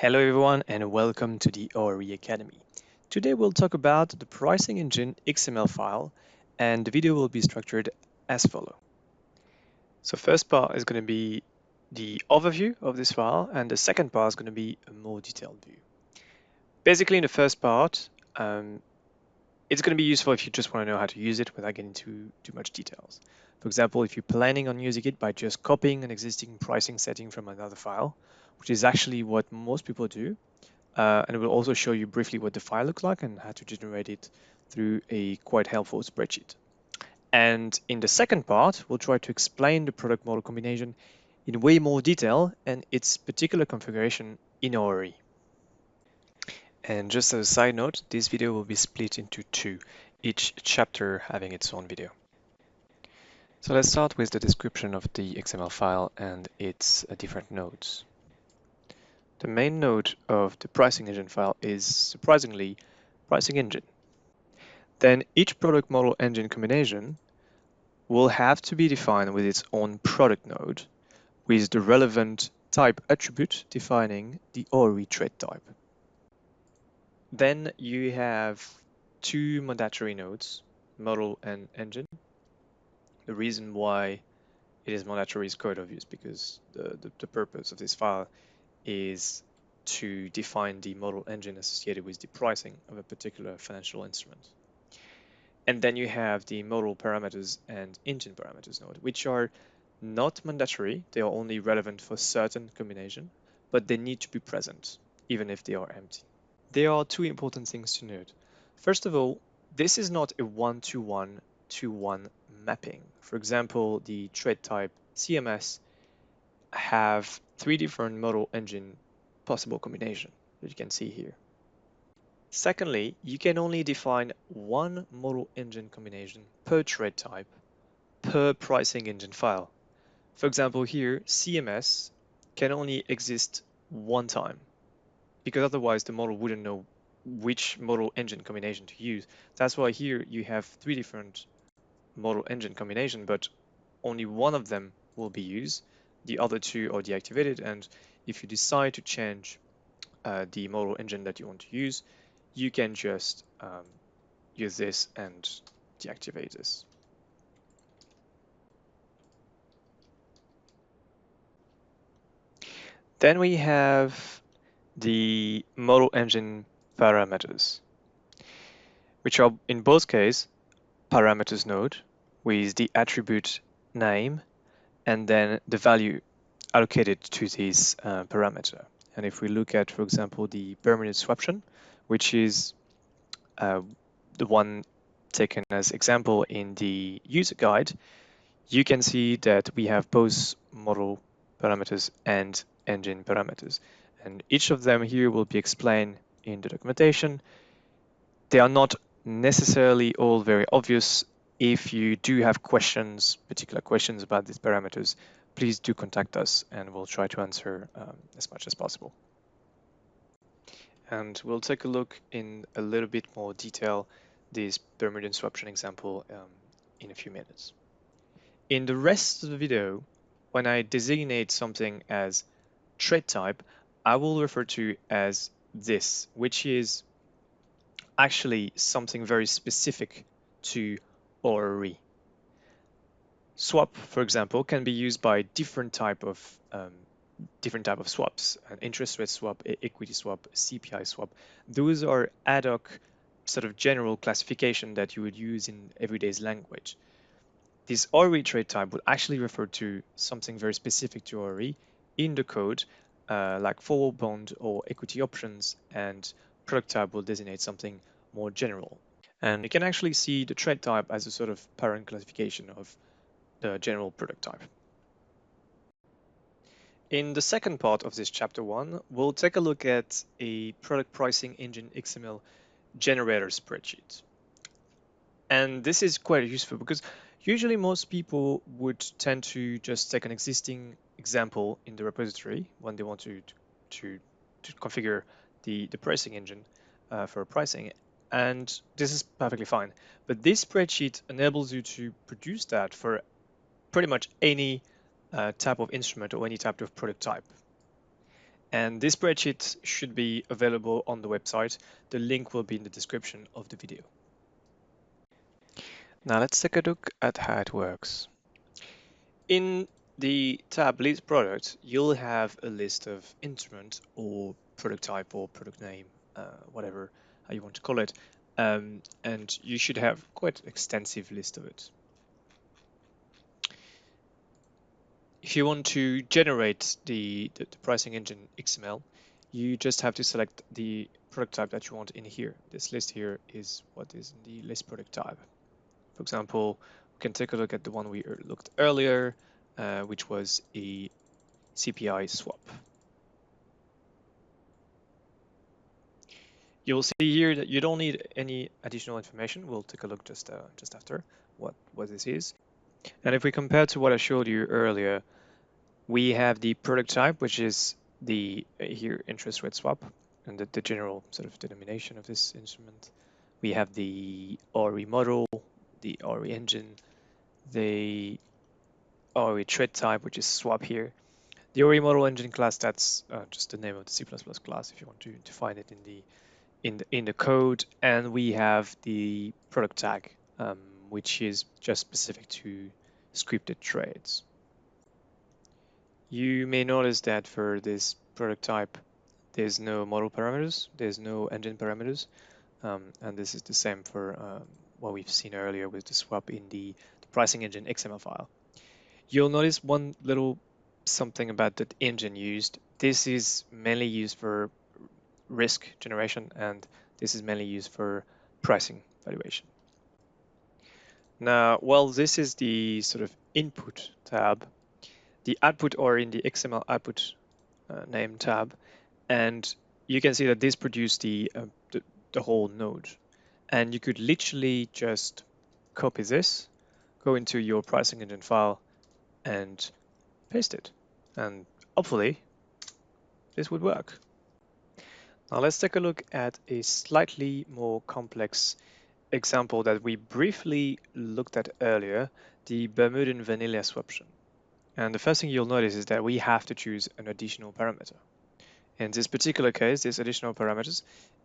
Hello everyone and welcome to the ORE Academy. Today we'll talk about the pricing engine XML file, and the video will be structured as follows. So first part is going to be the overview of this file, and the second part is going to be a more detailed view. Basically in the first part, it's going to be useful if you just want to know how to use it without getting too much details. For example, if you're planning on using it by just copying an existing pricing setting from another file, which is actually what most people do, and it will also show you briefly what the file looks like and how to generate it through a quite helpful spreadsheet. And in the second part, we'll try to explain the product model combination in way more detail and its particular configuration in ORE. And just as a side note, this video will be split into two, each chapter having its own video. So let's start with the description of the XML file and its different nodes. The main node of the pricing engine file is, surprisingly, pricing engine. Then each product model engine combination will have to be defined with its own product node, with the relevant type attribute defining the ORE trait type. Then you have two mandatory nodes, model and engine. The reason why it is mandatory is quite obvious because the purpose of this file is to define the model engine associated with the pricing of a particular financial instrument. And then you have the model parameters and engine parameters node, which are not mandatory. They are only relevant for certain combination, but they need to be present, even if they are empty. There are two important things to note. First of all, this is not a one-to-one mapping. For example, the trait type CMS have three different model engine possible combination that you can see here. Secondly, you can only define one model engine combination per trait type per pricing engine file. For example, here, CMS can only exist one time because otherwise the model wouldn't know which model engine combination to use. That's why here you have three different model engine combination, but only one of them will be used. The other two are deactivated, and if you decide to change the model engine that you want to use, you can just use this and deactivate this. Then we have the model engine parameters, which are in both cases parameters node with the attribute name and then the value allocated to this parameter. And if we look at, for example, the Bermudan Swaption, which is the one taken as example in the user guide, you can see that we have both model parameters and engine parameters. And each of them here will be explained in the documentation. They are not necessarily all very obvious. If you do have questions, particular questions about these parameters, please do contact us and we'll try to answer as much as possible. And we'll take a look in a little bit more detail this Bermudan swaption example in a few minutes. In the rest of the video, when I designate something as trait type, I will refer to as this, which is actually something very specific to ORE. Swap, for example, can be used by different type of swaps: an interest rate swap, equity swap, CPI swap. Those are ad hoc sort of general classification that you would use in everyday's language. This ORE trait type would actually refer to something very specific to ORE in the code, like forward bond or equity options, and product type will designate something more general. And you can actually see the trait type as a sort of parent classification of the general product type. In the second part of this chapter 1, we'll take a look at a product pricing engine XML generator spreadsheet. And this is quite useful because usually most people would tend to just take an existing example in the repository when they want to configure the pricing engine for pricing, and this is perfectly fine. But this spreadsheet enables you to produce that for pretty much any type of instrument or any type of product type. And this spreadsheet should be available on the website. The link will be in the description of the video. Now let's take a look at how it works. In the tab list product, you'll have a list of instrument or product type or product name, whatever how you want to call it. And you should have quite an extensive list of it. If you want to generate the pricing engine XML, you just have to select the product type that you want in here. This list here is what is in the list product type. For example, we can take a look at the one we looked earlier, which was a CPI swap. You'll see here that you don't need any additional information. We'll take a look just after what this is. And if we compare to what I showed you earlier, we have the product type, which is the here interest rate swap, and the general sort of denomination of this instrument. We have the RE model, the RE engine, the RE trade type, which is swap here. The RE model engine class, that's just the name of the C++ class if you want to define it in the code. And we have the product tag, which is just specific to scripted trades. You may notice that for this product type, there's no model parameters, there's no engine parameters, and this is the same for what we've seen earlier with the swap in the pricing engine XML file. You'll notice one little something about the engine used. This is mainly used for risk generation, and this is mainly used for pricing valuation. Now, while this is the sort of input tab, the output or in the XML output name tab, and you can see that this produced the whole node. And you could literally just copy this, go into your pricing engine file, and paste it. And hopefully, this would work. Now let's take a look at a slightly more complex example that we briefly looked at earlier, the Bermudan vanilla swaption. And the first thing you'll notice is that we have to choose an additional parameter. In this particular case, this additional parameters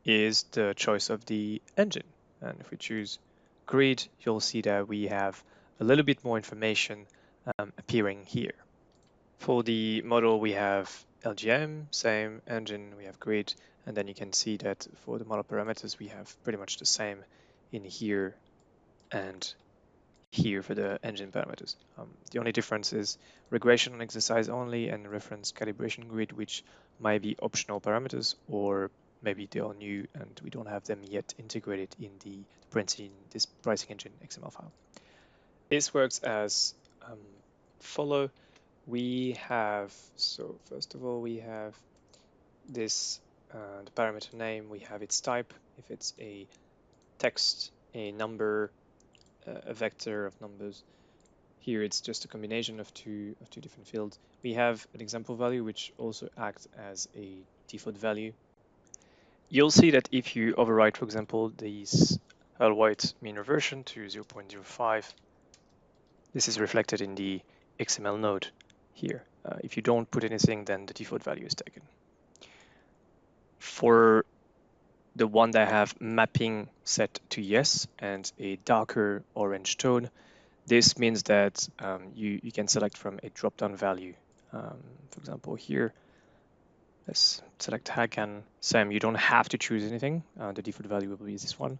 is the choice of the engine. And if we choose grid, you'll see that we have a little bit more information appearing here. For the model, we have LGM, same engine, we have grid, and then you can see that for the model parameters, we have pretty much the same in here and here for the engine parameters. The only difference is regression on exercise only and reference calibration grid, which might be optional parameters, or maybe they are new and we don't have them yet integrated in this pricing engine XML file. This works as follow. We have, so first of all, we have this, the parameter name, we have its type, if it's a text, a number, a vector of numbers. Here it's just a combination of two different fields. We have an example value which also acts as a default value. You'll see that if you overwrite, for example, this Earl White mean reversion to 0.05, this is reflected in the XML node here. If you don't put anything, then the default value is taken. For the one that have mapping set to yes and a darker orange tone, this means that you can select from a drop-down value. For example, here, let's select Hakan. Same, you don't have to choose anything. The default value will be this one.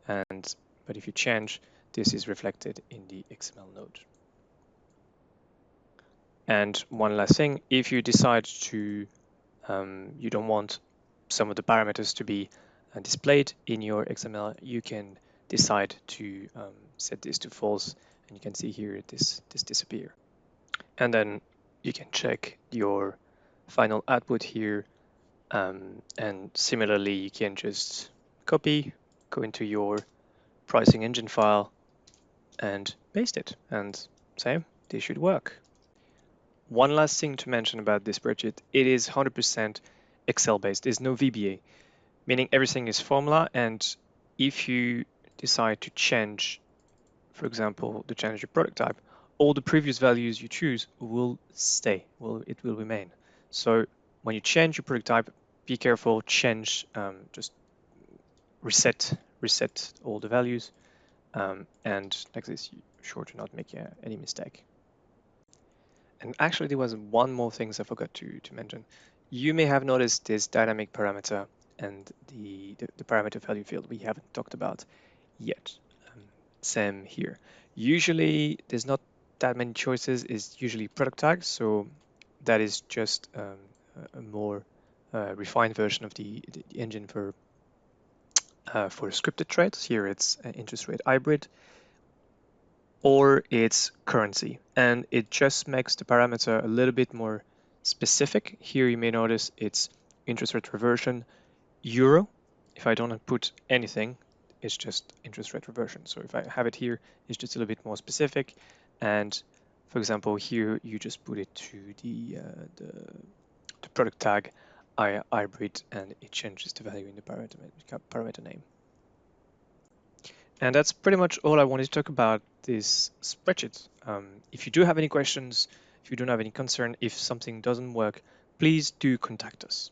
But if you change, this is reflected in the XML node. And one last thing, if you decide to, you don't want some of the parameters to be displayed in your XML, you can decide to set this to false, and you can see here this disappear. And then you can check your final output here, and similarly you can just copy, go into your pricing engine file and paste it, and same, this should work. One last thing to mention about this spreadsheet, it is 100% Excel based. There's no VBA, meaning everything is formula, and if you decide to change, for example, to change your product type, all the previous values you choose will stay, it will remain. So when you change your product type, be careful, change, just reset all the values, and like this, you're sure to not make any mistake. And actually, there was one more thing I forgot to mention. You may have noticed this dynamic parameter and the parameter value field we haven't talked about yet. Same here. Usually, there's not that many choices. It's usually product tags, so that is just a more refined version of the engine for scripted trades. Here, it's an interest rate hybrid, or it's currency, and it just makes the parameter a little bit more specific. Here, you may notice it's interest rate reversion euro. If I don't put anything, it's just interest rate reversion. So if I have it here, it's just a little bit more specific. And for example, here you just put it to the product tag hybrid, and it changes the value in the parameter name. And that's pretty much all I wanted to talk about this spreadsheet. If you do have any questions, if you don't have any concern, if something doesn't work, please do contact us.